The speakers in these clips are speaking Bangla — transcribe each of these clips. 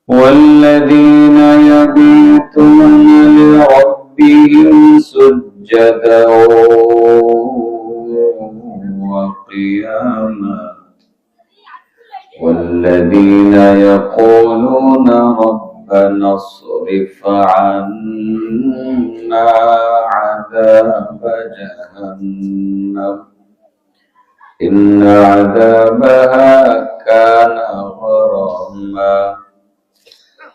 والذين يبيتون لربهم سجدا وقياما والذين يقولون ربنا اصرف عنا عذاب جهنم إن عذابها كان غراما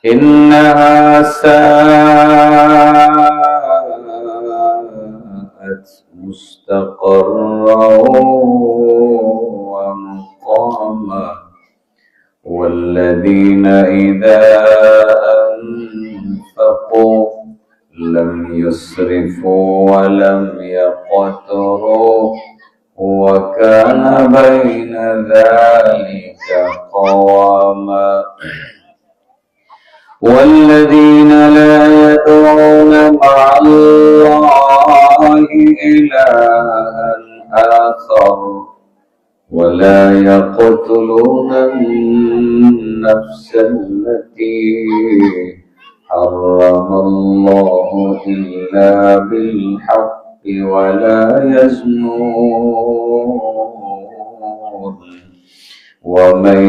إنها ساءت مستقرا ومقاما والذين إذا أنفقوا لم يسرفوا ولم يقتروا وكان بين ذلك قواما والذين لا يدعون مع الله إلها آخر ولا يقتلون النفس التي حرم الله إلا بالحق ولا يزنون ومن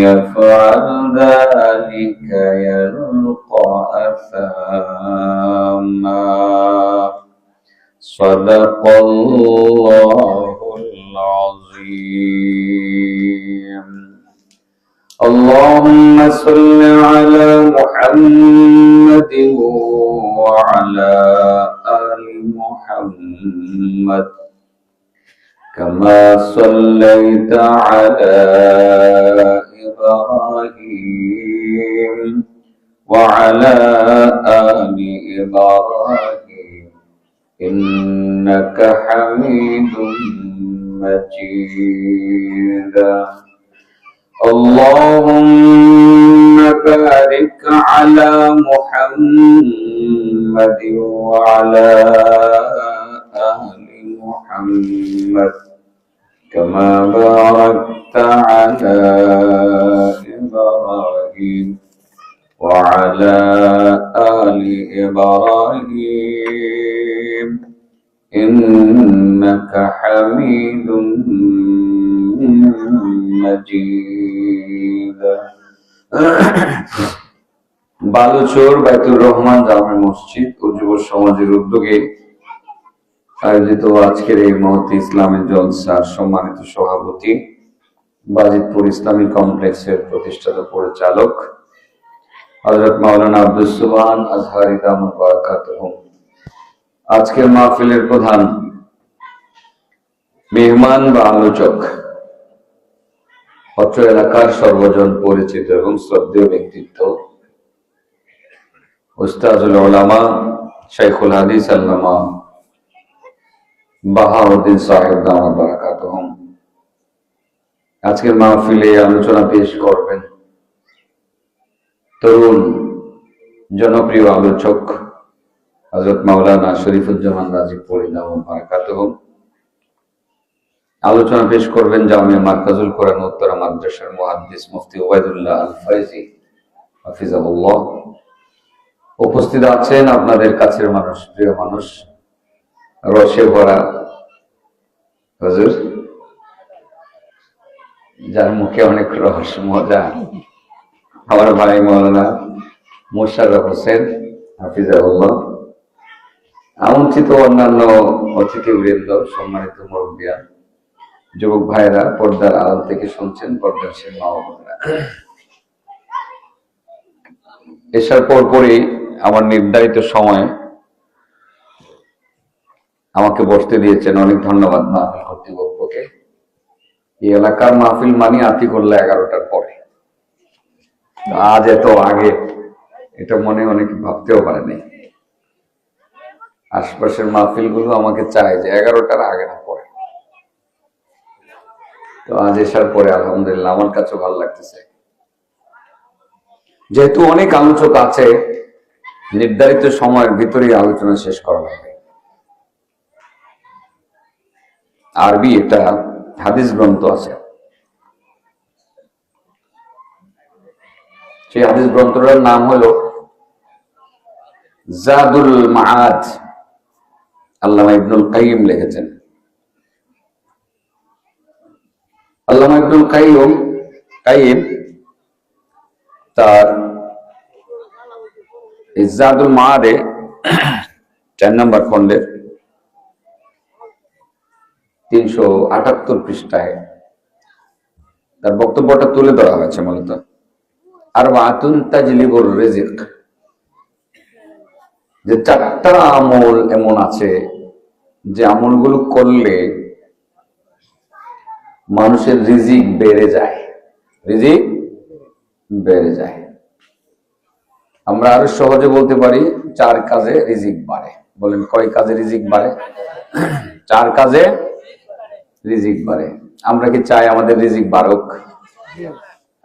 يفعل ذلك يلقى أثاما صدق الله العظيم اللهم صل على محمد وعلى آل محمد كما صليت على إبراهيم وعلى آل إبراهيم إنك حميد مجيد اللهم بارك على محمد وعلى آل محمد كما باركت على إبراهيم وعلى آل إبراهيم إنك حميد مجيد বালুচর বাইতুর রহমান জামে মসজিদ ও যুব সমাজের উদ্যোগে আয়োজিত আজকের এই মহতি ইসলামের জলসার সম্মানিত সভাপতি বাজিতপুর ইসলামী কমপ্লেক্সের প্রতিষ্ঠাতা পরিচালক হযরত মাওলানা আব্দুস সুবহান আজহারী দামাত বারাকাতুহু, আজকের মাহফিলের প্রধান মেহমান বা আলোচক, অত্র এলাকার সর্বজন পরিচিত এবং শ্রদ্ধেয় ব্যক্তিত্ব উস্তাজুল উলামা শাইখুল হাদিস আল্লামা বাহাউদ্দিন সাহেব দামাত বারাকাতুহু আজকের মাহফিলে আলোচনা পেশ করবেন তরুণ জনপ্রিয় আলোচক হযরত মাওলানা শরীফুজ্জামান রাজীপুরী দামাত বারাকাতুহু। আলোচনা পেশ করবেন জামিয়া মারকাজুল কোরআন উত্তরা মাদ্রাসার মুহাদ্দিস মুফতি ওবায়দুল্লাহ আল ফাইজি হাফিজাহুল্লাহ। উপস্থিত আছেন আপনাদের কাছের মানুষ, প্রিয় মানুষ, রসে ভরা হুজুর, যার মুখে অনেক রস মজা, আমার ভাই মাওলানা মোশাররফ হোসেন হাফিজাহুল্লাহ, আমন্ত্রিত অন্যান্য অতিথিবৃন্দ, সম্মানিত মুরব্বিয়ান, যুবক ভাইরা, পর্দার আড়াল থেকে শুনছেন, পর্দাশীল মা ও বোনেরা। এসার পরপরই আমার নির্ধারিত সময়ে আমাকে বসতে দিয়েছেন, অনেক ধন্যবাদ মাহফিল কর্তৃপক্ষকে। এই এলাকার মাহফিল মানি আতিকুল্লাহ 11টার পরে, আজ এত আগে এটা মনে অনেকে ভাবতেও পারেনি। আশপাশের মাহফিল গুলো আমাকে চায় যে 11টার আগে না পরে, তো আজ এসার পরে আলহামদুলিল্লাহ আমার কাছে ভালো লাগতেছে। যেহেতু অনেক আলোচক আছে, নির্ধারিত সময়ের ভিতরেই আলোচনা শেষ করা লাগবে। আরবি এটা হাদিস গ্রন্থ আছে, সেই হাদিস গ্রন্থটার নাম হলো জাদুল মাআদ। আল্লামা ইবনুল কাইয়িম লিখেছেন। আল্লামা ইবনুল কাইয়িম তার জাদুল মাআদে 4 নম্বর খণ্ডের 378 পৃষ্ঠায় তার বক্তব্যটা তুলে ধরা হয়েছে। মূলত আরবাতুন তাজলিবুর রিজিক, যে 4টা আমল এমন আছে যে আমলগুলো করলে মানুষের রিজিক বেড়ে যায়। রিজিক বেড়ে যায়। আমরা আরো সহজে বলতে পারি 4 কাজে রিজিক বাড়ে। বলেন কয় কাজে রিজিক বাড়ে? 4 কাজে রিজিক বাড়ে। আমরা কি চাই আমাদের রিজিক বাড়ুক?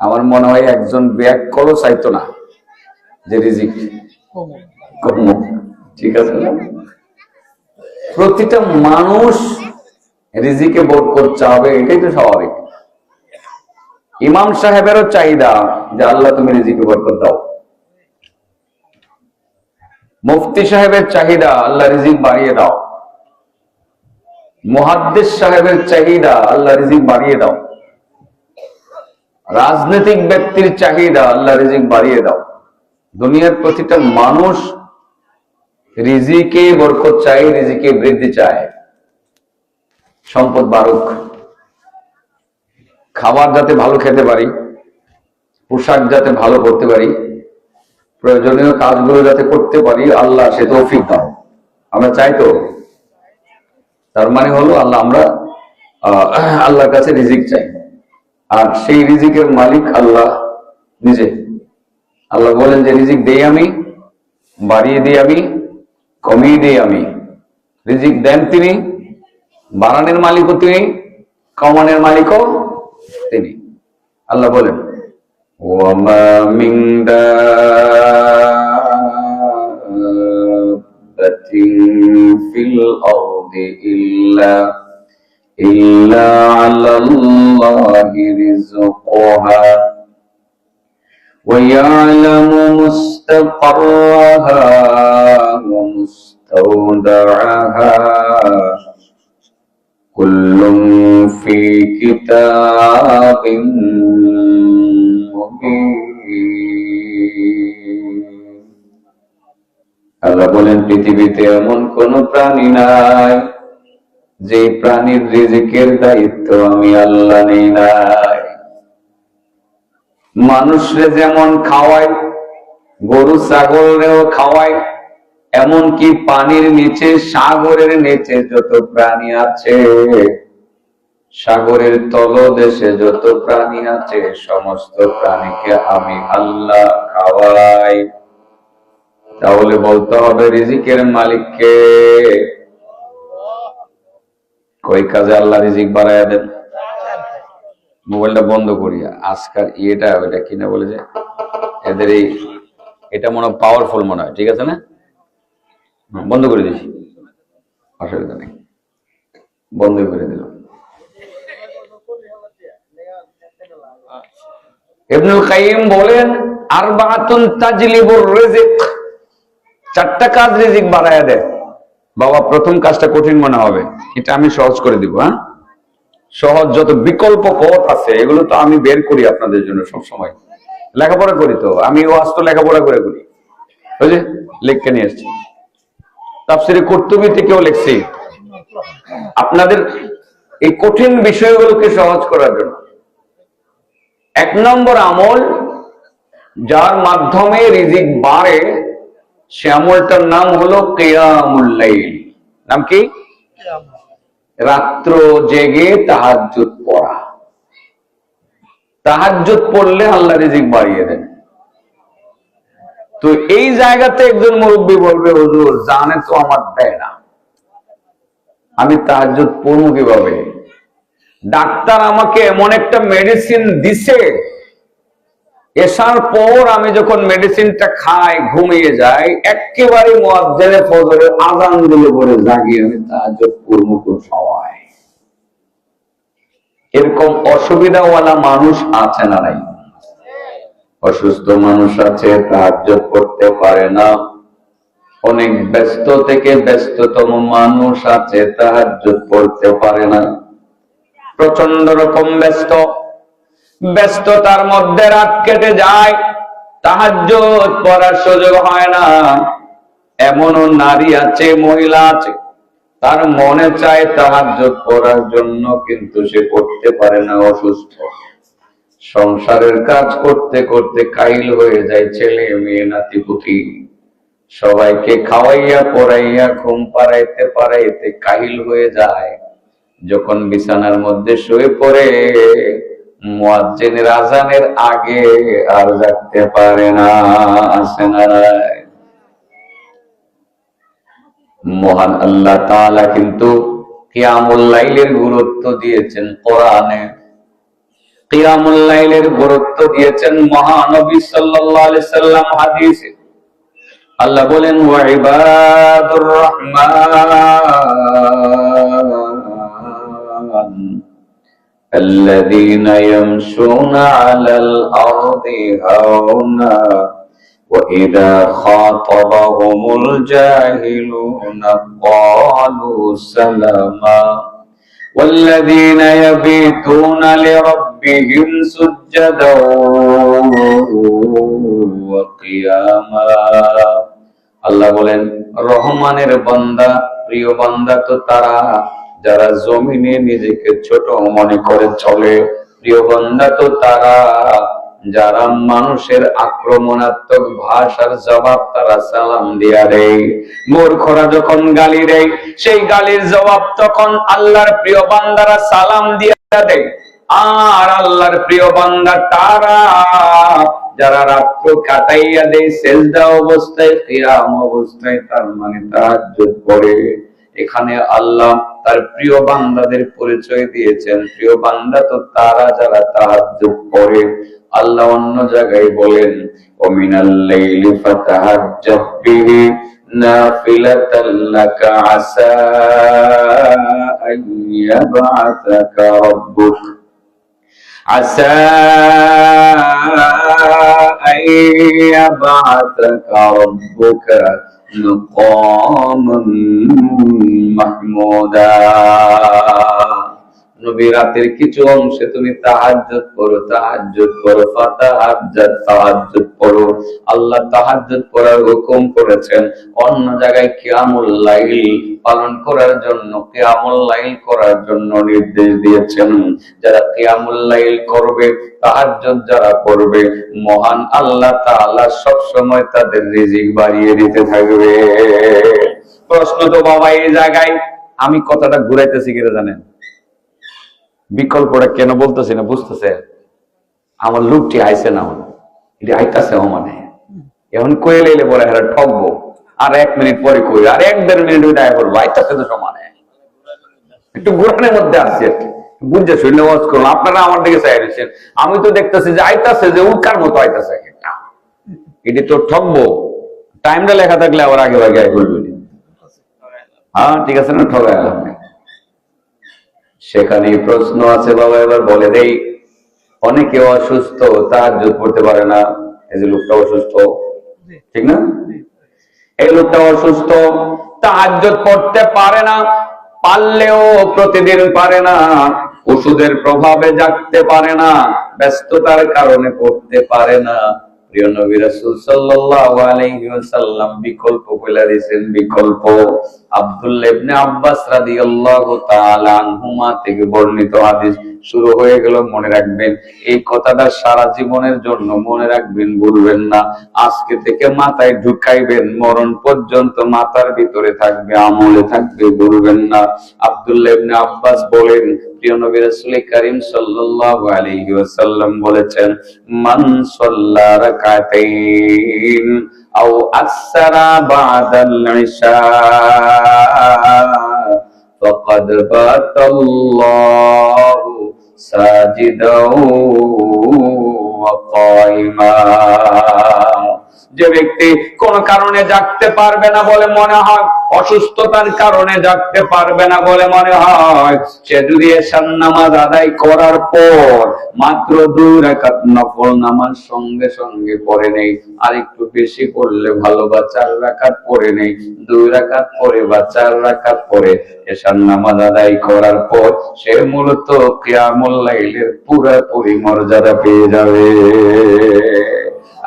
আমার মনে হয় একজন ব্যাগ করো চাইতো না যে রিজিক কমুক। ঠিক আছে না? প্রতিটা মানুষ রিজিকে বরকত চাবে, এটাই তো স্বাভাবিক। ইমাম সাহেবেরও চাহিদা যে আল্লাহ তুমি রিজিকে বরকত দাও। মুফতি সাহেবের চাহিদা আল্লাহ রিজিক বাড়িয়ে দাও। মুহাদ্দিস সাহেবের চাহিদা আল্লাহ রিজিক বাড়িয়ে দাও। রাজনৈতিক ব্যক্তির চাহিদা আল্লাহ রিজিক বাড়িয়ে দাও। দুনিয়ার প্রতিটা মানুষ রিজিকে বরকত চায়, রিজিকে বৃদ্ধি চায়, সম্পদ বাড়ুক, খাবার যাতে ভালো খেতে পারি, পোশাক যাতে ভালো করতে পারি, প্রয়োজনীয় কাজগুলো যাতে করতে পারি, আল্লাহ সে তৌফিক দাও। আমরা চাই তো? তার মানে হলো আল্লাহ, আমরা আল্লাহর কাছে রিজিক চাই। আর সেই রিজিকের মালিক আল্লাহ নিজে। আল্লাহ বলেন যে রিজিক দেই আমি, বাড়িয়ে দিই আমি, কমিয়ে দিই আমি। রিজিক দেন তিনি, বাড়ানোর মালিকও তিনি, কমানোর মালিকও তিনি। আল্লাহ বলেন ওয়ামা মিন দাব্বাতিন ফিল আরদি ইল্লা আলাল্লাহি রিজকুহা ওয়া ইয়ালামু মুস্তাকাররাহা ওয়া মুস্তাওদাআহা কুল্লুন ফি কিতাবিন মুবিন। আল্লাহ বলেন পৃথিবীতে এমন কোন প্রাণী নাই যে প্রাণীর রিজিকের দায়িত্ব আমি আল্লাহ নেই নাই। মানুষরে যেমন খাওয়াই, গরু ছাগলরেও খাওয়াই, এমনকি পানির নিচে, সাগরের নিচে যত প্রাণী আছে, সাগরের তলদেশে যত প্রাণী আছে, সমস্ত প্রাণীকে আমি আল্লাহ খাওয়াই। তাহলে বলতে হবে রিজিকের মালিককে। কই কাজে আল্লাহ রিজিক বাড়াইয়া দেন? মোবাইলটা বন্ধ করিয়া আজকাল এটা ওইটা কিনা বলে যে এদের এটা মনে হয় পাওয়ারফুল মনে হয়। ঠিক আছে না? বন্ধ করে দিছি, অসুবিধা নেই, বন্ধ করে দিলাম। ইবনুল কাইয়িম বলেন আরবাতুন তাজলিবুর রিজিক, 4টা কাজ রিজিক বাড়ায়া দেয়। বাবা প্রথম কাজটা কঠিন মনে হবে, এটা আমি সহজ করে দিব। হ্যাঁ, সহজ যত বিকল্প পথ আছে এগুলো তো আমি বের করি আপনাদের জন্য সব সময়। লেখাপড়া করি তো আমি, ওয়াজ তো লেখাপড়া করে করি। ওই যে লিখকে নিয়ে আসছি, তাফসীরে কুরতুবী থেকেও লিখছি, আপনাদের এই কঠিন বিষয়গুলোকে সহজ করার জন্য। 1 নম্বর আমল যার মাধ্যমে রিজিক বাড়ে, সে আমলটার নাম হলো কিয়ামুল লাইল। নাম কি? রাত্র জেগে তাহাজ্জুদ পড়া। তাহাজ্জুদ পড়লে আল্লাহ রিজিক বাড়িয়ে দেন। তো এই জায়গাতে একজন মুরব্বী বলবে হুজুর জানে তো আমার দেয় না, আমি তাহাজ্জুদ পড়বো কিভাবে? ডাক্তার আমাকে এমন একটা মেডিসিন দিছে, এসার পর আমি যখন মেডিসিনটা খাই ঘুমিয়ে যাই, একেবারে মুয়াজ্জিনে ফজরের আযান দিলে পরে জাগি, আমি তাহাজ্জুদ পড়বো কোন সময়? এরকম অসুবিধাওয়ালা মানুষ আছে না নাই? অসুস্থ মানুষ আছে তাহাজ্জুদ পড়তে পারে না, অনেক ব্যস্ত থেকে ব্যস্ততম মানুষ আছে তাহাজ্জুদ পড়তে পারে না। প্রচন্ড রকম ব্যস্ততার মধ্যে রাত কেটে যায়, তাহাজ্জুদ পড়ার সুযোগ হয় না। এমনও নারী আছে, মহিলা আছে, তার মনে চায় তাহাজ্জুদ পড়ার জন্য, কিন্তু সে পড়তে পারে না, অসুস্থ। সংসারের কাজ করতে করতে কাইল হয়ে যায়, ছেলে মেয়ে নাতিপুতি সবাইকে খাওয়াইয়া পড়াইয়া ঘুম পাড়াইতে পাড়াইতে কাহিল হয়ে যায়। যখন বিছানার মধ্যে শুয়ে পড়ে, মুয়াজ্জিনের আযানের আগে আর জাগতে পারে না। আসে না? মহান আল্লাহ তাআলা কিন্তু কিয়ামুল লাইলের গুরুত্ব দিয়েছেন কোরআনে, কিয়ামুল লাইলের গুরুত্ব দিয়েছেন মহানবী সাল্লাল্লাহু আলাইহি সাল্লাম হাদিসে। আল্লাহ বলেন, ওয়া ইবাদুর রহমান আল্লাযীনা ইয়ামশুনা আলাল আরদি হাওনা ওয়া ইযা খাতাবাহুমুল জাহিলুনা ক্বালু সালামা والذين يبيتون لربهم سجدا وقياما। আল্লাহ বলেন, রহমানের বান্দা, প্রিয় বান্দা তো তারা যারা জমিনে নিজেকে ছোট মনে করে চলে। প্রিয় বান্দা তো তারা যারা মানুষের আক্রমণাত্মক ভাষার জবাব তারা সালাম দিয়া দেয়। মূর্খরা যখন গালি দেয়, সেই গালির জবাব তখন আল্লাহর প্রিয় বান্দারা সালাম দিয়া দেয়। আর আল্লাহর প্রিয় বান্দা তারা যারা রাত্র কাটাইয়া দেয় সেজদা অবস্থায়, কিয়াম অবস্থায়, তার মানে তাহাজ্জুদ পড়ে। এখানে আল্লাহ তার প্রিয় বান্দাদের পরিচয় দিয়েছেন, প্রিয় বান্দা তো তারা যারা তাহাজ্জুদ পড়ে। আল্লাহ অন্য জায়গায় বলেন, ওমিনাল লাইলি ফাতাহাজ্জাব বিহি নাফিলাতাল লাকা আসা আইয়াবআসাকা রাব্বুক আসা আইয়াবআসাকা রাব্বুকা মাকামান মাহমুদা। নবী রাতের কিছু অংশে তুমি তাহাজ্জুদ করো, তাহাজ্জুদ করো, তাহাজ্জুদ পড়ো। আল্লাহ তাহাজ্জুদ পড়ার হুকুম করেছেন। অন্য জায়গায় কিয়ামুল লাইল পালন করার জন্য, কিয়ামুল লাইল করার জন্য নির্দেশ দিয়েছেন। যারা কিয়ামুল লাইল করবে, তাহাজ্জুদ যারা করবে, মহান আল্লাহ তাআলা সব সময় তাদের রিজিক বাড়িয়ে দিতে থাকবে। প্রশ্ন তো বাবা এই জায়গায়, আমি কথাটা ঘুরাইতেছি কিনা জানেন? বিকল্পটা কেন বলতেছি না বুঝতেছে? আমার লোকটি আইসে না, এটি আইতাছে মানে এখন কয়ে লাইলে বলে হ্যাঁ ঠকবো, আর 1 মিনিট পরে কই, আর 1-1.5 মিনিট ওই দায় করবো, আইতাছে তো সমানে। একটু ঘোরানোর মধ্যে আসছি আর কি, বুঝছে শুনে ওয়াজ করুন। আপনারা আমার দিকে চাই রয়েছেন, আমি তো দেখতেছি যে আইতাছে, যে উল্কার মতো আইতাছে। এটি তো ঠকবো, টাইমটা লেখা থাকলে আবার আগে আগে বলবি। হ্যাঁ ঠিক আছে না, ঠকায় আপনি। সেখানে প্রশ্ন আছে বাবা, এবার বলে দেই। অনেকে অসুস্থ, তাহাজ্জুদ পড়তে পারে না। এই যে লোকটা অসুস্থ, ঠিক না? এই লোকটা অসুস্থ, তাহাজ্জুদ পড়তে পারে না, পারলেও প্রতিদিন পারে না। ওষুধের প্রভাবে জাগতে পারে না, ব্যস্ততার কারণে পড়তে পারে না। প্রিয় নবী রাসূল সাল্লাল্লাহু আলাইহি ওয়াসাল্লাম বিকল্প বলে দিয়েছেন, বিকল্প। আব্দুল্লাহ ইবনে আব্বাস রাদিয়াল্লাহু তাআলা আনহুমা থেকে বর্ণিত হাদিস শুরু হয়ে গেল। মনে রাখবেন এই কথাটা সারা জীবনের জন্য মনে রাখবেন, ভুলবেন না। আজকে থেকে মাথায় ঢুকাইবেন, মরণ পর্যন্ত মাথার ভিতরে থাকবে, আমলে থাকবে, ভুলবেন না। আব্দুল্লাহ ইবনে আব্বাস বলেন, প্রিয় নবী রাসূল কারীম সাল্লাল্লাহু আলাইহি ওয়াসাল্লাম বলেছেন, মান সাল্লা রাকাতাইন আও আকসারা বাদাল ইশা ফাকাদ বাতাল্লাহু সাজিদাও ওয়া কায়িমা। যে ব্যক্তি কোন কারণে জাগতে পারবে না বলে মনে হয়, অসুস্থতার কারণে জাগতে পারবে না বলে মনে হয়, সে যদি এশার নামাজ আদায় করার পর মাত্র 2 রাকাত নফল নামাজ সঙ্গে সঙ্গে পড়ে নেই, আর একটু বেশি পড়লে ভালো, বা 4 রাকাত পড়ে নেই, 2 রাকাত পড়ে বা 4 রাকাত পড়ে এশার নামাজ আদায় করার পর সে মূলত কিয়ামুল লাইলের পুরোপুরি মর্যাদা পেয়ে যাবে।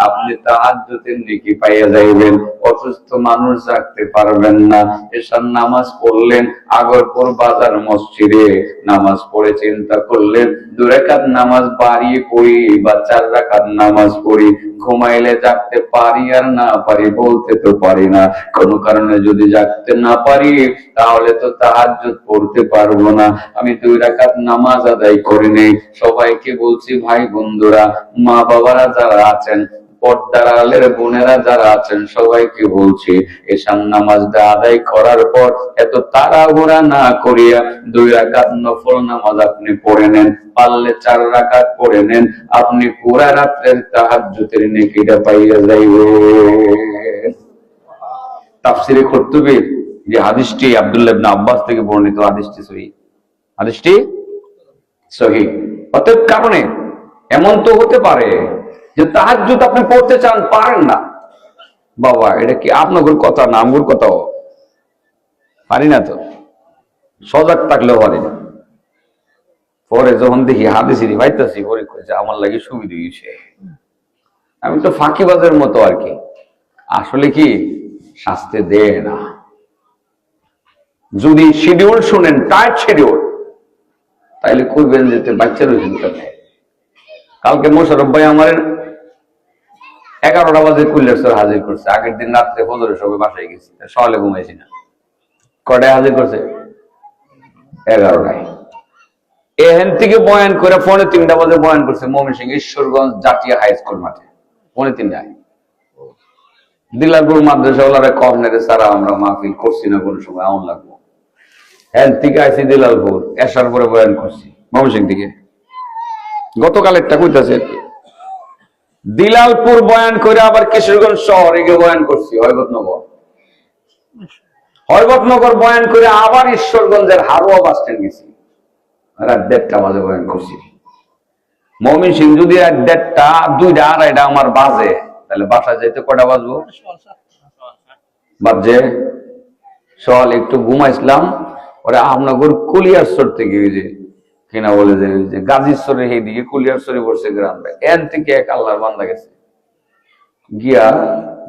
আপনি তাহাজ্জুদের নেকি পাইয়া যাইবেন। অসুস্থ মানুষ জাগতে পারবেন না, এশার নামাজ পড়লেন, আগরপুর বাজার মসজিদে নামাজ পড়ে চিন্তা করলেন 2 রাকাত নামাজ বাড়িয়ে পড়ি বা 4 রাকাত নামাজ পড়ি, ঘুমাইলে জাগতে পারি আর না পারি বলতে তো পারি না। কোনো কারণে যদি জাগতে না পারি তাহলে তো তাহাজ্জুদ পড়তে পারবো না, আমি 2 রাকাত নামাজ আদায় করে নেই। সবাইকে বলছি, ভাই বন্ধুরা, মা বাবারা যারা আছেন, পর্দার আড়ালের বোনেরা যারা আছেন, সবাইকে বলছি, এশার নামাজটা আদায় করার পর এত তাড়াহুড়া না করিয়া 2 রাকাত নফল নামাজ আপনি পড়ে নেন, পারলে 4 রাকাত পড়ে নেন, আপনি পুরা রাত্রের তাহাজ্জুদের নেকিটা পাইয়া যাইবেন। তাফসিরে কুরতুবীর যে হাদিসটি আব্দুল্লাহ ইবনে আব্বাস থেকে বর্ণিত, হাদিসটি সহিহ, হাদিসটি সহিহ। অতএব কারণে এমন তো হতে পারে যে তাহাজ্জুদ আপনি পড়তে চান, পারেন না। বাবা, এটা কি আপনাদের কথা না আমগুর কথা? পারি না তো, সজাগ থাকলেও পারি না। পরে যখন দেখি হাদিসেরই ভাইতাছি, পরে কইছে আমার লাগে সুবিধা হয়েছে, আমি তো ফাঁকিবাজের মতো আর কি। আসলে কি শাস্তি দেয় না। যদি শিডিউল শুনেন, টাইট শিডিউল, তাইলে কইবেন যে বাচ্চার ওই চিন্তা নেই। কালকে মোশারফ ভাই আমার 11টা বাজে কুল্লেশ্বর হাজির করছে। আগের দিন রাত্রে ফজরের সবাই বাসায় গেছি, সকালে ঘুমাইছি না। কটায় হাজির করছে? 11টায়। এখান থেকে বয়ান করে 3:30 বাজে বয়ান করছে ময়মনসিংহ ঈশ্বরগঞ্জ জাতীয় হাই স্কুল মাঠে, 3:30টায়। দিলারপুর মাদ্রাসা ওলারে কম নেড়ে সারা আমরা মাহফিল করছি না কোনো সময়, এমন লাগবো। এখান থেকে আইসি দিলারপুর, এসার পরে বয়ান করছি ময়মনসিংহ থেকে। গতকাল একটা কইতাছে আর কি, দিলালপুর বয়ান করে আবার কিশোরগঞ্জ শহরে গিয়ে বয়ান করছি, হরবতনগর বয়ান করে আবার ঈশ্বরগঞ্জের হারোয়া বাস স্ট্যান্ড গেছি, রাত 1:30 বাজে বয়ান করছি। ময়মনসিংহ যদি রাত 1:30, 2টা, 2:30 আমার বাজে, তাহলে বাসায় যাইতে কটা বাজবো? বাজে সকাল একটু ঘুমাইছিলাম। ওরা আমনগর কুলিয়ারচর থেকে ওই যে কিনা বলে যে গাজীশ্বরের এই দিকে কুলিয়ারচরে বসছে গ্রামটা, এন থেকে এক আল্লাহর বান্দা গেছে গিয়া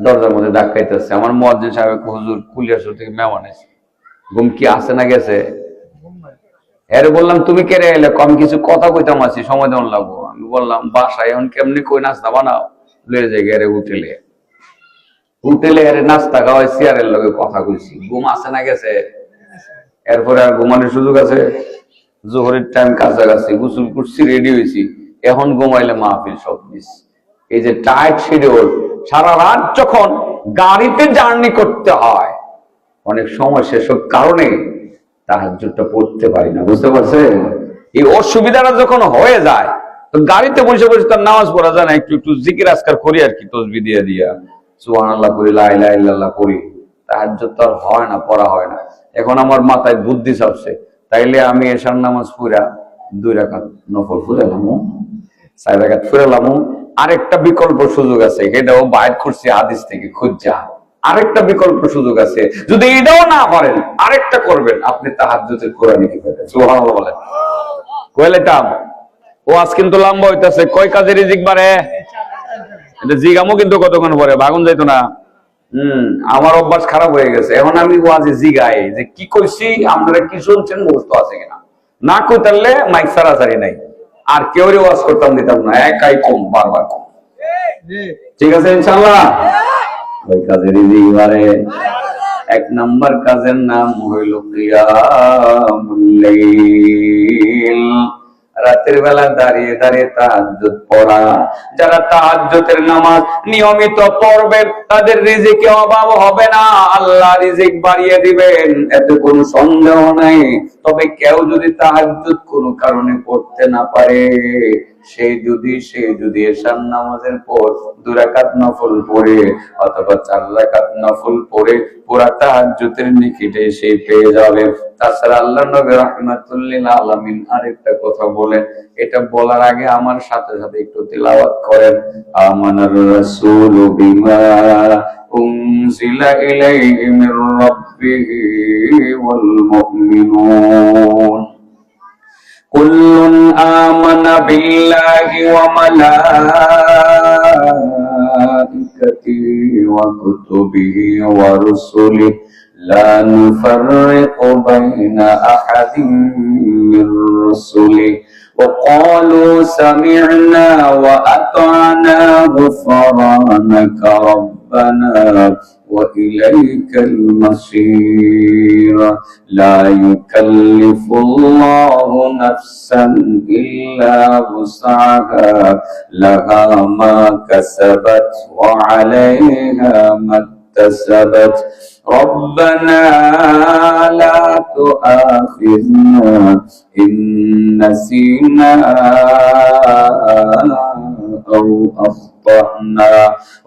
দরজার মধ্যে ধাক্কাইতেছে। আমার মুয়াজ্জিন সাহেব, হুজুর কুলিয়ারচর থেকে মেহমান আছে, ঘুম কি আসে না গেছে? এর বললাম তুমি কে রে এলে? আমি কিছু কথা কইতাম আছি, সময় দেওয়ান লাগবো। আমি বললাম বাসায় এখন কেমনি কই নাস্তা বানাও, লয়ে যাই গেরে হোটেলে এর নাস্তা খাওয়াই, চেয়ারের লগে কথা কইছি, ঘুম আসে না গেছে? এরপরে আর ঘুমানোর সুযোগ আছে? জোহরের টাইম কাছাকাছি, গোসল করছি, রেডি হয়েছি, এখন ঘুমাইলে মাহফিল সব মিস। এই যে টাইট শিডিউল, সারা রাত যখন গাড়িতে জার্নি করতে হয়, অনেক সময় সেসব কারণে তাহাজ্জুদটা পড়তে পারি না, বুঝতে পারছেন? এই অসুবিধাটা যখন হয়ে যায়, তো গাড়িতে বসে বসে তার নামাজ পড়া যায় না, একটু জিকির আজকার করি আর কি, তসবিহ দিয়ে দিয়া সুবহানাল্লাহ করি, লা ইলাহা ইল্লাল্লাহ করি, তাহাজ্জুদ তো আর হয় না, পড়া হয় না। এখন আমার মাথায় বুদ্ধি চাপছে, তাইলে আমি এশার নামাজ পড়া 2 রাকাত নফল পড়লামু, 4 রাকাত পড়লামু। আরেকটা বিকল্প সুযোগ আছে, এটাও বাইর করছি হাদিস থেকে খুঁজা। আরেকটা বিকল্প সুযোগ আছে, যদি এটাও না পারেন আরেকটা করবেন, আপনি তাহাজ্জুদের কোরআন কি করবেন। সুবহানাল্লাহ বলেন। কইলাম ও আজ কিন্তু লম্বা হইতাছে, কয় কাজে রিজিক বাড়ে? এটা জিগামও কিন্তু কতক্ষণ পরে ভাগুন যাইতো না। আমার অভ্যাস খারাপ হয়ে গেছে, এখন আমি ওয়াজে জিগাই যে কি কইছি, আপনারা কি শুনছেন, মুখস্থ আছে কিনা। না কইতারলে মাইক সারাসারি নাই, আর কেউ ওয়াজ করতাম দিতাম না, একাই কম, বারবার কম। ঠিক আছে ইনশাআল্লাহ। ওই কাজের রিজিক বাড়ে। 1 নাম্বার কাজের নাম হইল কিয়ামুল লাইল, রাতের বেলা দাঁড়িয়ে দাঁড়িয়ে তাহাজ্জুদ পড়া। যারা তাহাজ্জুদের নামাজ নিয়মিত পড়বেন তাদের রিজিকে অভাব হবে না, আল্লাহ রিজিক বাড়িয়ে দিবেন, এতে কোনো সন্দেহ নাই। তবে কেউ যদি তাহাজ্জুদ কোনো কারণে পড়তে না পারে, সে যদি এশার নামাজের পর 2 রাকাত নফল পড়ে অথবা 4 রাকাত নফল পড়ে পুরা তাহাজ্জুদের নেকিটা সে পেয়ে যাবে। তাছাড়া আল্লাহর নবী রাহমাতুল লিল আলামিন আরেকটা কথা বলেন, এটা বলার আগে আমার সাথে সাথে একটু তিলাওয়াত করেন। আমানার রাসূলু বিমা উনজিলা ইলাইহি মির রাব্বিহি ওয়াল মুমিনুন কুল্লুন আমানা বিল্লাহি ওয়া মালাইকাতিহি ওয়া কুতুবিহি ওয়া রুসুলিহি লা নুফাররিকু বাইনা আহাদিন মির রুসুলিহি وقالوا سمعنا وأطعنا غفرانك ربنا وإليك المصير لا يكلف الله نفسا إلا وسعها لها ما كسبت وعليها ما اكتسبت ربنا لا تؤاخذنا إن نسينا أو أخطأنا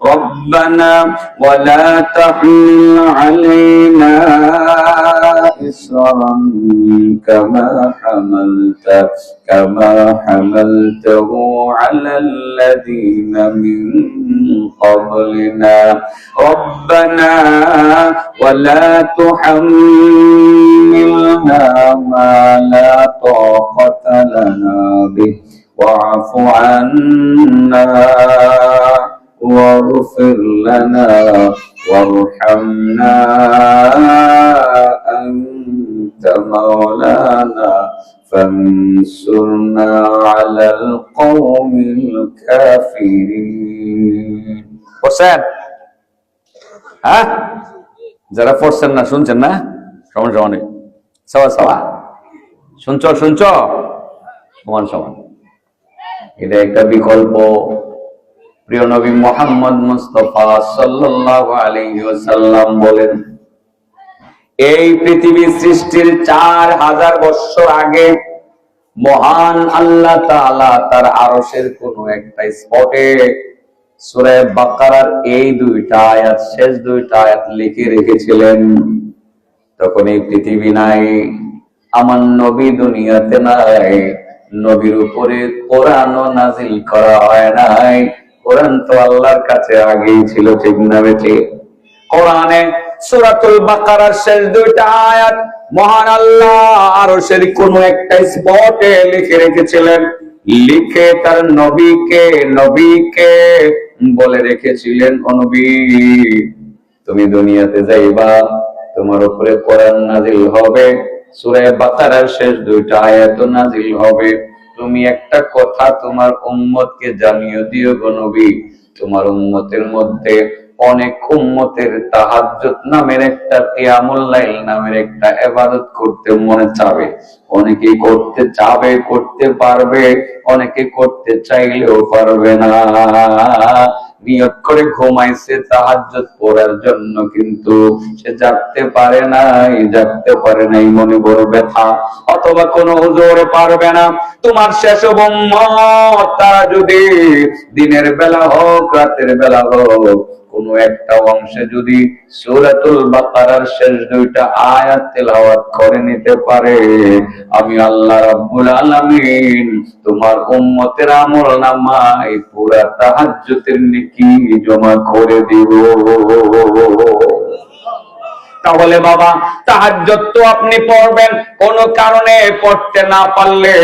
ربنا ولا تحمل علينا إصرا كما حملته على الذين من قبلنا ربنا ولا تحملنا ما لا طاقة لنا به واعف عنا واغفر لنا وارحمنا أنت مولانا فانصرنا على القوم الكافرين পড়ছেন? হ্যাঁ, যারা পড়ছেন না শুনছেন না, সমস্যা অনেক সওয়া শুনছ সমান সমান। এটা একটা বিকল্প। প্রিয় নবী মুহাম্মদ মুস্তাফা সাল্লাল্লাহু আলাইহি ওয়াসাল্লাম বলেন, এই পৃথিবী সৃষ্টির 4000 বছর আগে মহান আল্লাহ তাআলা তার আরশের কোন একটা স্পটে সূরা বাকারার এই 2টা আয়াত, শেষ 2টা আয়াত লিখে রেখেছিলেন। তখন এই পৃথিবী নাই, আমার নবী দুনিয়াতে নাই, নবীর উপরে কোরআনও নাজিল করা হয় নাই। কোরআন তো আল্লাহর কাছে আগেই ছিল, ঠিক না বেঠি? কোরআনে সূরাতুল বাকারার শেষ 2টা আয়াত মহান আল্লাহ আরশের কোন একটা স্পটে লিখে রেখেছিলেন। লিখে তার নবীকে বলে রেখেছিলেন, ও নবী, তুমি দুনিয়াতে যাইবা, তোমার উপরে কোরআন নাজিল হবে, সূরা বাকারার শেষ 2টা আয়াত নাজিল হবে। তুমি একটা কথা তোমার উম্মতকে জানিয়ে দিও গো নবী, তোমার উম্মতের মধ্যে অনেক উম্মতের তাহাজ্জুদ নামের একটা, কিয়ামুল লাইল নামের একটা ইবাদত করতে মনে চাবে। অনেকেই করতে চাবে, করতে পারবে, অনেকে করতে চাইলেও পারবে না। নিয়ত করে ঘুমাইছে তাহাজ্জুদ পড়ার জন্য, কিন্তু সে জাগতে পারে নাই, মনে বড় ব্যথা, অথবা কোনো ওজরে পারবে না। তোমার শেষ উম্মত তারা যদি দিনের বেলা হোক রাতের বেলা হোক কোন একটা অংশে যদি সূরাতুল বাকারার শেষ 2টা আয়াত তেলাওয়াত করে নিতে পারে, আমি আল্লাহ রাব্বুল আলামিন তোমার উম্মতের আমলনামায় পুরা তাহাজ্জুদের নেকি জমা করে দিব। তাহলে বাবা, তাহাজ্জুদ তো আপনি পড়বেন, কোন কারণে পড়তে না পারলে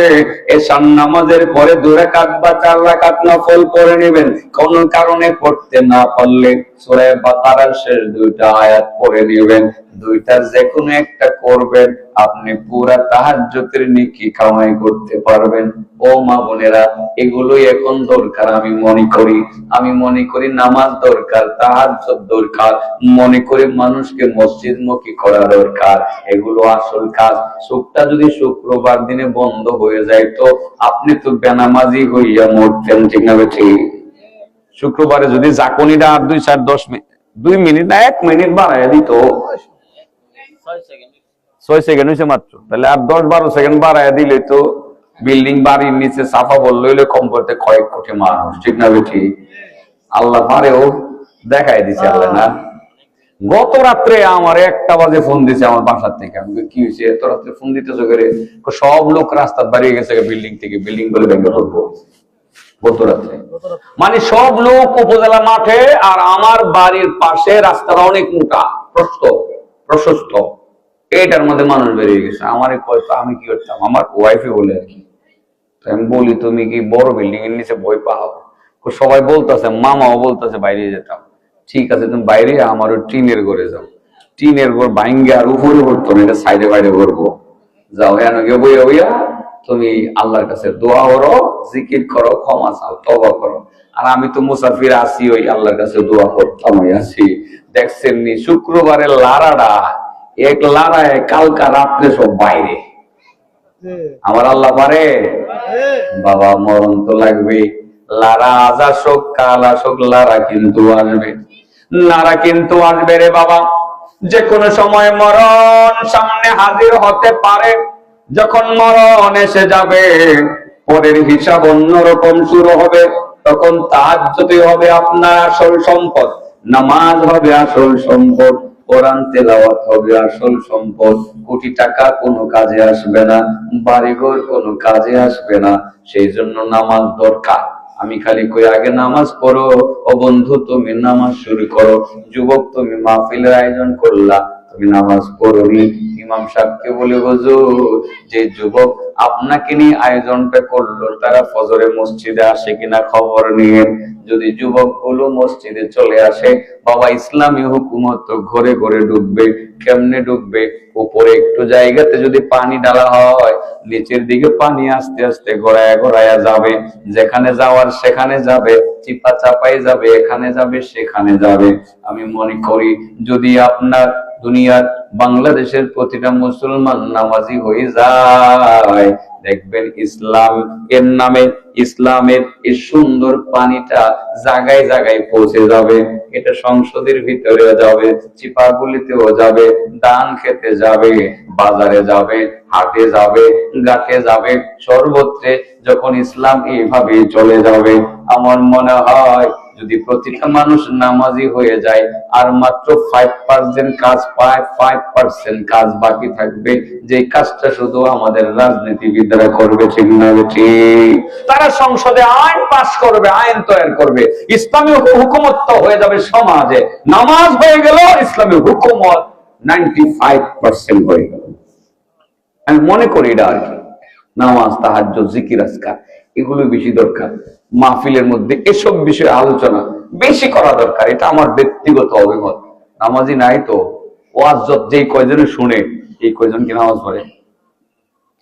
এশার নামাজের পরে 2 রাকাত বা 4 রাকাত নফল পড়ে নেবেন। কোন কারণে পড়তে না পারলে সূরা বাকারার শেষ 2টা আয়াত পড়ে নেবেন। 2টার যে কোনো একটা করবেন, আপনি পুরা তাহাজ্জুদের নেকি কামাই করতে পারবেন। ও মা বোনেরা, এগুলোই এখন দরকার। আমি মনে করি নামাজ দরকার, তাহাজ্জুদ দরকার, মনে করি মানুষকে মসজিদমুখী করা দরকার। এগুলো আসল কাজ। সুখটা যদি শুক্রবার দিনে বন্ধ হয়ে যায় তো আপনি তো বেনামাজি হইয়া মরতেন, ঠিক না বেঠি? শুক্রবারে যদি জাকনিটা আর 2 মিনিট না 1 মিনিট বাড়াইয়া দিত, 6 সেকেন্ড হয়েছে মাত্র, তাহলে আর 10-12 সেকেন্ড বাড়াইয়া দিলে তো বিল্ডিং বাড়ির নিচে সাফা বললে হইলে কম করতে কয়েক কোটি মানুষ, ঠিক না বেঠি? আল্লাহ পারেও দেখাই দিছে আল্লাহ না। গত রাত্রে আমার 1টা বাজে ফোন দিছে আমার বাসার থেকে। আমি কি হয়েছে এত রাত্রে ফোন দিতেছো করে? সব লোক রাস্তা বাড়িয়ে গেছে বিল্ডিং থেকে, বিল্ডিং বলে ভেঙে পড়বো গত রাত্রে। মানে সব লোক উপজেলা মাঠে, আর আমার বাড়ির পাশে রাস্তাটা অনেক মোটা প্রশস্ত, এটার মধ্যে মানুষ বেরিয়ে গেছে। আমার আমি কি করতাম, আমার ওয়াইফে বলে আর কি, আমি বলি তুমি কি বড় বিল্ডিং এর নিচে ভয় পাও? সবাই বলতেছে, মামাও বলতেছে বাইরে যেতাম। ঠিক আছে তুমি বাইরে, আমার টিনের ঘরে যাও, টিনের ঘর ভাঙ্গে আর উপরে উঠতো না, এটা সাইডে বাইরে করবো, যাও হ্যাঁ বইয়া বইয়া তুমি আল্লাহর কাছে দোয়া করো, জিকির করো, ক্ষমা চাও, তওবা করো। আর আমি তো মুসাফির আছি, ওই আল্লাহর কাছে দোয়া করতাম আছি। দেখছেন নি শুক্রবারের লারাটা এক লারায় কালকা রাত্রে সব বাইরে। আমার আল্লাহ পারে বাবা, মরণ তো লাগবে। লারা আজ আসুক কাল আসুক, লারা কিন্তু আসবে, লারা কিন্তু আসবে রে বাবা। যে কোনো সময় মরণ সামনে হাজির হতে পারে। যখন মরণ এসে যাবে, পরের হিসাব অন্যরকম শুরু হবে। তখন তাহাজ্জুদ হবে আপনার আসল সম্পদ, নামাজ হবে আসল সম্পদ, কোরআন তেলাওয়াত হবে আসল সম্পদ। কোটি টাকা কোনো কাজে আসবে না, বাড়িঘর কোনো কাজে আসবে না। সেই জন্য নামাজ দরকার। আমি খালি কই আগে নামাজ পড়ো। ও বন্ধু তুমি নামাজ শুরু করো। যুবক তুমি মাহফিলের আয়োজন করলা, তুমি নামাজ পড়োনি। ইমাম সাহেবকে বলে, হুজুর যে যুবক আপনাকে নিয়ে আয়োজনটা করলো তারা ফজরে মসজিদে আসে কিনা খবর নিয়ে। যদি যুবক গুলো মসজিদে চলে আসে, বাবা ইসলামী হুকুমত তো ঘরে ঘরে ঢুকবে। কেমনে ঢুকবে? উপরে একটু জায়গাতে যদি পানি ঢালা হয়, নিচের দিকে পানি আস্তে আস্তে গড়ায়া গড়ায়া যাবে। যেখানে যাওয়ার সেখানে যাবে, চিপা চাপাই যাবে, এখানে যাবে সেখানে যাবে। আমি মনে করি যদি আপনার দুনিয়ার বাংলাদেশের প্রতিটা মুসলমান নামাজি হয়ে যায়, দেখবেন ইসলাম এর নামে ইসলামের এই সুন্দর পানিটা জায়গায় জায়গায় পৌঁছে যাবে। এটা সংসদের ভিতরেও যাবে, চিপাগুলিতেও যাবে, দান খেতে যাবে, বাজারে যাবে, হাটে যাবে, ঘাটে যাবে, সর্বত্রে যখন ইসলাম এইভাবে চলে যাবে, আমার মনে হয় যদি প্রতিটা মানুষ নামাজি হয়ে যায় আর মাত্র 5% কাজ পায়, 5% কাজ বাকি থাকবে, যে কাজটা শুধু আমাদের রাজনীতিবিদরা করবে, ঠিক না? ঠিক, তারা সংসদে আইন পাস করবে, আইন তৈরি করবে, ইসলামী হুকুমত হয়ে যাবে সমাজে। নামাজ হয়ে গেল, ইসলামী হুকুমত 95% হয়ে গেল। আমি মনে করি এটা আর কি। নামাজ, তাহাজ্জুদ, জিকির, আজকার এগুলো বেশি দরকার। মাহফিলের মধ্যে এসব বিষয়ে আলোচনা বেশি করা দরকার, এটা আমার ব্যক্তিগত অভিমত। নামাজি নাই তো ওয়াজ যেই কয়জনে শুনে, এই কয়জন কি নামাজ পড়ে?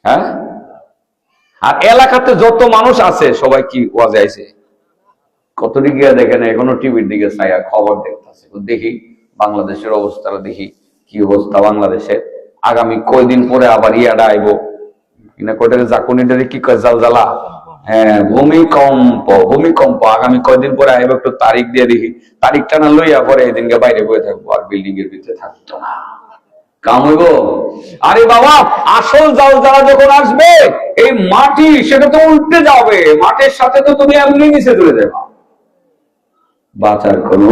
হ্যাঁ, আর এলাকাতে যত মানুষ আছে সবাই কি ওয়াজে আইছে? কতদিকে দেখেন, এখনো টিভির দিকে ছায়া খবর দেখতেছে। দেখি বাংলাদেশের অবস্থাটা, দেখি কি অবস্থা বাংলাদেশের। আগামী কয়দিন পরে আবার ইয়াটা আইব কিনা, কয়টাকে জাকুনিটারে কি কয়, জালজালা, হ্যাঁ ভূমিকম্প আগামী কয়দিন পরে আইব। একটু তারিখ দিয়ে দেখি, তারিখটা না লইয়া পরে এদিনকে বাইরে বয়ে থাকবো, আর বিল্ডিং এর ভিতরে থাকতো না, কাম হইব। আরে বাবা, আসল জালজালা যখন আসবে, এই মাটি সেটা তো উল্টে যাবে, মাটির সাথে তো তুমি এমনি নিচে চলে যাবে। বাঁচার কোনো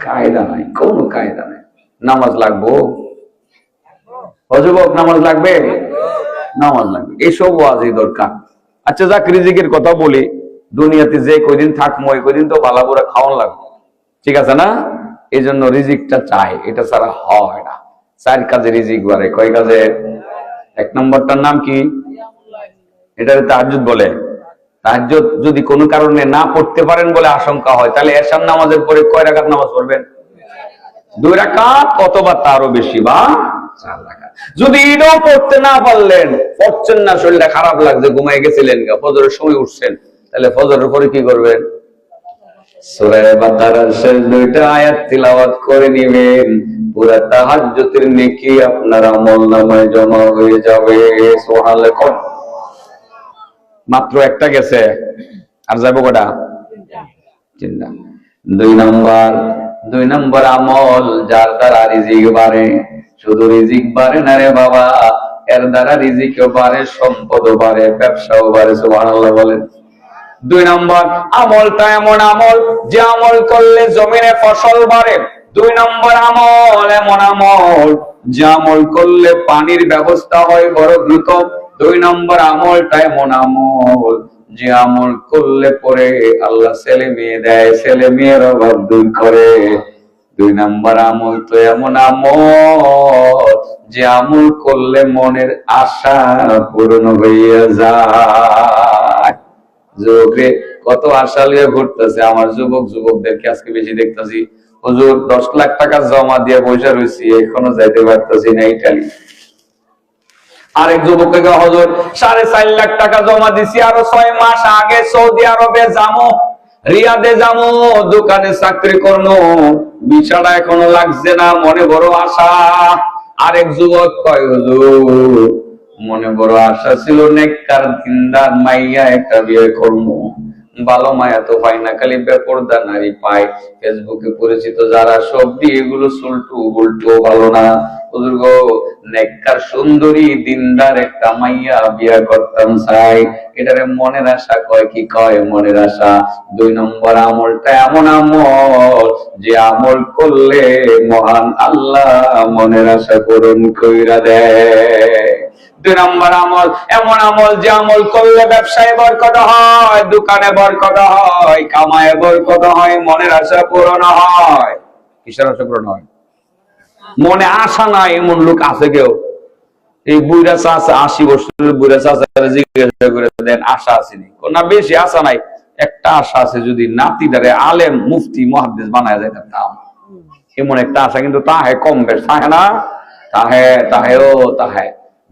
কায়দা নাই, কোনো কায়দা নাই। নামাজ লাগবো, যুবক নামাজ লাগবে, নামাজ লাগবে, এসব ওয়াজই দরকার। আচ্ছা যাক, রিজিকের কথা বলি। দুনিয়াতে যে কয়দিন থাকবো ওই কয়দিন তো ভালো করে খাওয়ান লাগবে, ঠিক আছে না? এই জন্য রিজিকটা চাই, এটা ছাড়া হয় না। 4 কাজে রিজিক বাড়ে। কয় কাজে? 1 নম্বরটার নাম কি? এটারে তাহাজ্জুদ বলে। তাহাজ্জুদ যদি কোনো কারণে না পড়তে পারেন বলে আশঙ্কা হয়, তাহলে এশার নামাজের পরে কয় রাকাত নামাজ পড়বেন? 2 রাকাত অথবা তারও বেশি, বা 4 রাকাত। যদি এটাও পড়তে না পারলেন, পড়ছেন না, শরীরটা খারাপ লাগছে, ঘুমাই গেছিলেন, ফজরের সময় উঠছেন, তাহলে ফজরের পরে কি করবেন? সূরা বাকারার শেষ 2টা আয়াত তিলাওয়াত করে নেবেন। পুরা তাহাজ্জুদের নেকি আপনার আমলনামায় জমা হয়ে যাবে। সুবহানাল্লাহ। মাত্র একটা গেছে, আর যাবো কটা? 3টা। 2 নম্বর আমল, যার দ্বারা রিজিক বাড়ে। শুধু রিজিক বাড়ে না রে বাবা, এর দ্বারা রিজিকও বাড়ে, সম্পদও বাড়ে, ব্যবসাও বাড়ে। সুবহানাল্লাহ বলেন। 2 নম্বর, আমলটা এমন আমল যে আমল করলে জমিনে ফসল বাড়ে। 2 নম্বর আমল এমন আমল যে আমল করলে পানির ব্যবস্থা হয় বড় দ্রুত। 2 নম্বর আমলটা এমন আমল যে আমল করলে পরে আল্লাহ ছেলে মেয়ে দেয়, ছেলে মেয়ের অভাব দূর করে। 2 নম্বর আমল তো এমন আমল যে আমল করলে মনের আশা পূরণ হইয়া যায়। যুবকরে কত আশা লিয়ে ঘুরতেছে। আমার যুবকদেরকে আজকে বেশি দেখতেছি, হুজুর 10 লাখ টাকা জমা দিয়ে বসে রয়েছি, এখনো যাইতে পারতেছি না ইটালি। আরেক যুবককে হুজুর 4.5 লাখ টাকা জমা দিছি, আরো 6 মাস আগে সৌদি আরবে যাবো, রিয়াদে যাবো, দোকানে চাকরি করবো, ভিসাটা এখনো লাগছে না, মনে বড় আশা। আরেক যুবক কয় হুজুর মনে বড় আশা ছিল নেককার দিনদার মাইয়া একটা বিয়ে করবো, ভালো মায়া তো পাই না, খালি বেপরদা নারী পাই। ফেসবুকে পরিচিত যারা সব দিয়ে এগুলো সুলটু উল্টো ভালো না। হুজুর গো নেককার সুন্দরী দিনদার একটা মাইয়া বিয়া করতাম চাই, এটারে মনের আশা কয়। কি কয়? মনের আশা। 2 নম্বর আমলটা এমন আমল যে আমল করলে মহান আল্লাহ মনের আশা পূরণ কইরা দেয়। 2 নম্বর আমল এমন আমল যে আমল করলে ব্যবসায় বরকত হয়, দোকানে বরকত হয়, কামায়ে বরকত হয়, মনের আশা পূরণ হয়। কিসের আশা পূরণ হয়? মনে আশা নাই এমন লোক আছে কেউ? এই বুড়া চাচা 80 বছরের বুড়া চাচার জিজ্ঞাসা করে দেন আশা আসেনি? না, বেশি আশা নাই, একটা আশা আছে, যদি নাতিদারে আলেম মুফতি মুহাদ্দিস বানায় যায় তাও এমন একটা আশা। কিন্তু তাহে কম বেশ তাহে না, তাহে।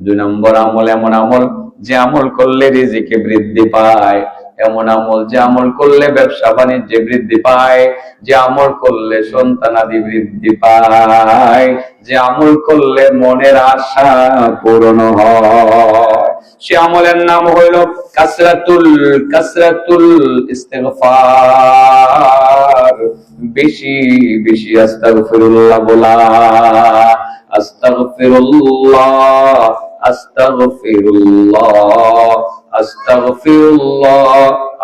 2 নম্বর আমল এমন আমল যে আমল করলে রিজিকে বৃদ্ধি পায়, এমন আমল যে আমল করলে ব্যবসা বাণিজ্যে বৃদ্ধি পায়, যে আমল করলে সন্তানাদি বৃদ্ধি পায়, যে আমল করলে মনের আশা পূরণ হয়। সে আমলের নাম হইল কাসরাতুল ইস্তিগফার, বেশি বেশি আস্তাগফিরুল্লাহ বলা। আস্তাগফিরুল্লাহ, আস্তাগফিরুল্লাহ, আস্তাগফিরুল্লাহ।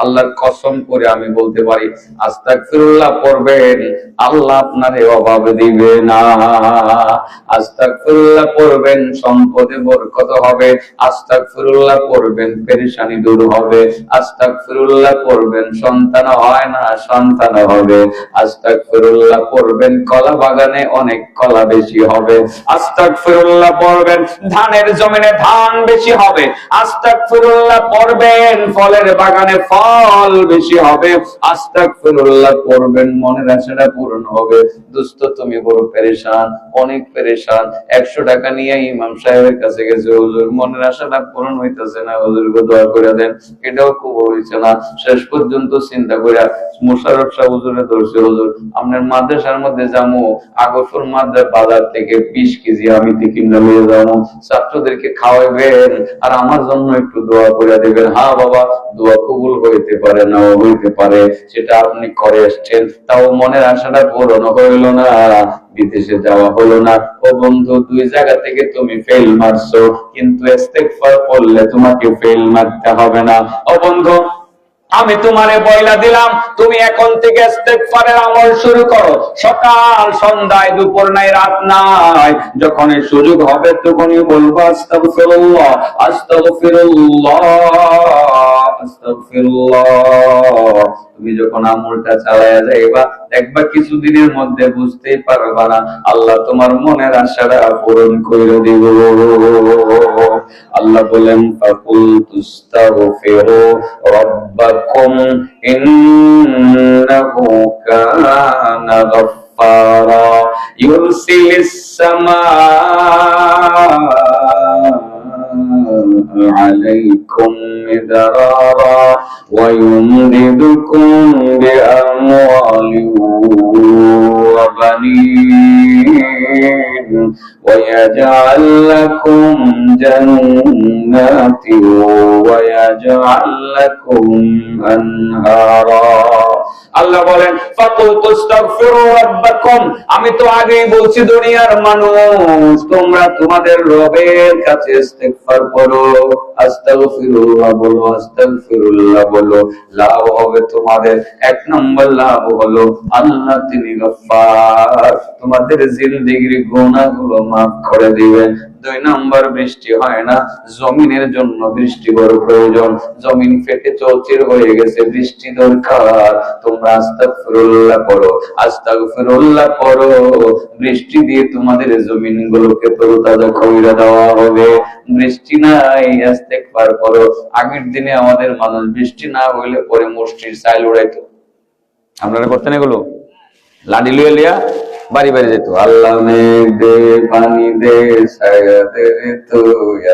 আল্লাহর কসম করে আমি বলতে পারি, আস্তাগফিরুল্লাহ পড়বেন, আল্লাহ আপনারে অভাব দিবে না। আস্তাগফিরুল্লাহ পড়বেন, সম্পদে বরকত হবে। আস্তাগফিরুল্লাহ পড়বেন, পেরেশানি দূর হবে। আস্তাগফিরুল্লাহ পড়বেন, সন্তান হয় না, সন্তান হবে। আস্তাগফিরুল্লাহ পড়বেন, কলা বাগানে অনেক কলা বেশি হবে। আস্তাগফিরুল্লাহ পড়বেন, ধানের জমিনে ধান বেশি হবে। আস্তাগফিরুল্লাহ পড়বেন, ফলের বাগানে ফল বেশি হবে। আস্তাগফিরুল্লাহ পড়বেন, মনের আশাটা পূরণ হবে। দোস্ত তুমি বড় পেরেশান, অনেক পেরেশান, 100 টাকা নিয়ে ইমাম সাহেবের কাছে গেছে, হুজুর মনের আশাটা পূরণ হইতেছে না, হুজুর গো দোয়া করে দেন, এটাও কবুল হইছে না। শেষ পর্যন্ত চিন্তা করে মুশাররফ সাহেব হুজুরে ধরছে, হুজুর আপনার মাদ্রাসার মধ্যে যাবো, আগরপুর মাদ্রাসা বাজার থেকে 20 কেজি আমি কিনে নিয়ে যাবো, ছাত্রদেরকে খাওয়াইবেন আর আমার জন্য একটু দোয়া করে দেবেন। হ্যাঁ বাবা, দোয়া কবুল হইতে পারে, নাও হইতে পারে, সেটা আপনি করে এসছেন, তাও মনের আশাটা পূরণ হইল না, বিদেশে যাওয়া হলো না। ও বন্ধু, 2 জায়গা থেকে তুমি ফেল মারছো, কিন্তু ইস্তেগফার পড়লে তোমাকে ফেল মারতে হবে না। ও বন্ধু, আমি তোমারে বয়লা দিলাম, তুমি এখন থেকে ইস্তেগফারের আমল শুরু করো। সকাল সন্ধ্যায়, দুপুর নাই, রাত নাই, যখন এই সুযোগ হবে তখনই বলবো আস্তাগফিরুল্লাহ, আস্তাগফিরুল্লাহ, আস্তাগফিরুল্লাহ। তুমি যখন আমলটা চালায়া যাইবা, দেখবা কিছুদিনের মধ্যে বুঝতেই পারবা না, আল্লাহ তোমার মনের আশাটা পূরণ করে দিব। আল্লাহ বলেন, ফাকুলতুস্তাগফিরু রাব্বাকুম ইন্নাহু কানা গাফফারা ইউরসিলিস সামাআ عليكم مدرارا ويمددكم بأموال وبنين ويجعل لكم جنات ويجعل لكم أنهارا আল্লাহ বলেন ফাকুল তাস্তাগফিরু রাব্বাকুম, আমি তো আগেই বলছি দুনিয়ার মানুষ তোমরা তোমাদের রবের কাছে ইস্তিগফার করো, আস্তাগফিরুল্লাহ বলো, আস্তাগফিরুল্লাহ বলো। লাভ হবে তোমাদের, এক নম্বর লাভ হলো আল্লাহ তিনি গফফার, তোমাদের জিন্দেগির গুনাহগুলো মাফ করে দিবেন। দুই নম্বর, বৃষ্টি হয় না, জমিনের জন্য বৃষ্টি বড় প্রয়োজন, জমিন ফেটে চৌচির হয়ে গেছে, বৃষ্টি দরকার। তোমরা আস্তাগফিরুল্লাহ পড়ো, আস্তাগফিরুল্লাহ পড়ো, বৃষ্টি দিয়ে তোমাদের জমিন গুলোকে তরতাজা কইরা দেওয়া হবে। বৃষ্টি নাই, ইস্তেগফার করো। আগের দিনে আমাদের মানুষ বৃষ্টি না হইলে পরে মসজিদ চাইল উড়াইতো, আপনারা করতেন এগুলো? লাঠি লইয়া লিয়া বাড়ি বাড়ি যেত, আল্লাহ মেঘ দে, পানি দে, ছায়া দে তো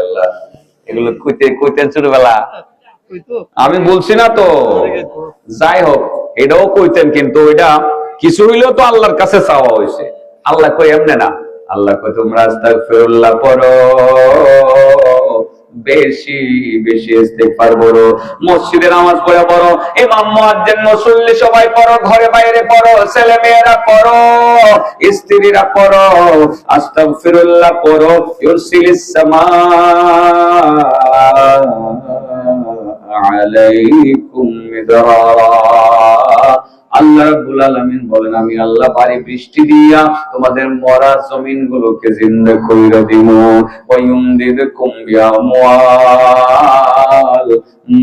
আল্লাহ। এগুলো কইতেন ছোটবেলা? আমি বলছি না তো, যাই হোক এটাও কইতেন, কিন্তু এটা কিছু হইলেও তো আল্লাহর কাছে চাওয়া হয়েছে। আল্লাহ কই এমনে না, আল্লাহ কই তোমরা আস্তাগফিরুল্লাহ পড়ো, বেশি বেশি ইস্তেগফার করো, মসজিদে নামাজ পড়ে পড়ো, ইমাম মুয়াজ্জিন মুসল্লি সবাই পড়ো, ঘরে বাইরে পড়ো, ছেলে মেয়েরা পড়ো, স্ত্রীরা পড়ো, আস্তাগফিরুল্লাহ পড়ো। ইউরসিলিস সামা আলাইকুম মিদরারা, আল্লাহ রাব্বুল আলামিন বলেন আমি আল্লাহ ভারী বৃষ্টি দিয়া তোমাদের মরা জমিন গুলোকে জিন্দা কইরা দিব। ওয়ায়ুমদিদকুম বিআমওয়াল,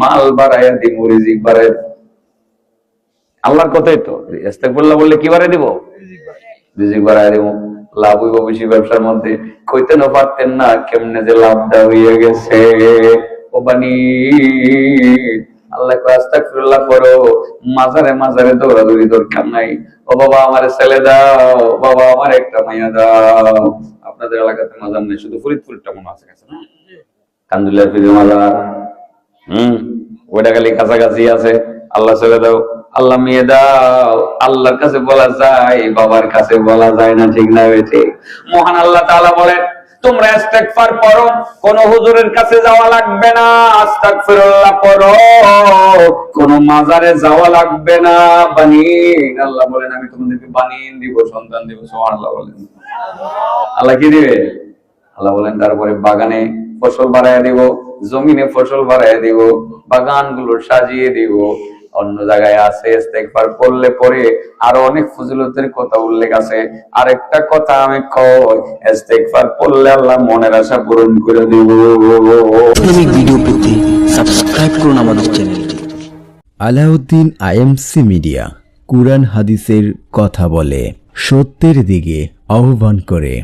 মাল বাড়ায়া দিব, রিজিক বাড়ায়া দিব। আল্লাহর কথাই তো, ইস্তেগফার বললে কি বাড়ায় দিব? রিজিক বাড়ায় দিব। লাভ হইব বেশি ব্যবসার মধ্যে, কইতেন পারতেন না কেমনে যে লাভটা হইয়া গেছে। ও বানি, আল্লাহ আস্তাগফিরুল্লাহ করো, মাজারে মাজারে দৌড়াদৌড়ি দরকার নাই। ও বাবা আমার ছেলে দাও, বাবা আমার একটা মাইয়া দাও। আপনাদের এলাকাতে মাজার নেই, শুধু ফরিদপুরটা মনে আছে না, কান্দুলিয়ার ফিরে মাজার, ওইটা খালি কাছাকাছি আছে। আল্লাহ ছেলে দাও, আল্লাহ মেয়ে দাও, আল্লাহর কাছে বলা যায়, বাবার কাছে বলা যায় না, ঠিক না? ঠিক। মহান আল্লাহ তাআলা বলেন তোমরা ইস্তেগফার করো, কোন হুজুরের কাছে যাওয়া লাগবে না, আস্তাগফিরুল্লাহ করো, কোন মাজারে যাওয়া লাগবে না। বানিন, আল্লাহ বলেন আমি তোমাদেরকে বানিয়ে দিব, সন্তান দিব। সুবহানাল্লাহ বলেন। আল্লাহ কি দিবে? আল্লাহ বলেন তারপরে বাগানে ফসল বাড়াইয়া দিব, জমিনে ফসল বাড়াইয়া দিব, বাগানগুলো সাজিয়ে দিব। অন্য জায়গায় আছে ইস্তেগফার করলে পরে আরো অনেক ফজিলতের কথা উল্লেখ আছে। আরেকটা কথা আমি কই, ইস্তেগফার করলে আল্লাহ মনের আশা পূরণ করে দিব। ইসলামিক ভিডিও পেতে সাবস্ক্রাইব করুন আমাদের চ্যানেলটি। আলাউদ্দিন আইএমসি মিডিয়া, কুরআন হাদিসের কথা বলে, সত্যের দিকে আহ্বান করে।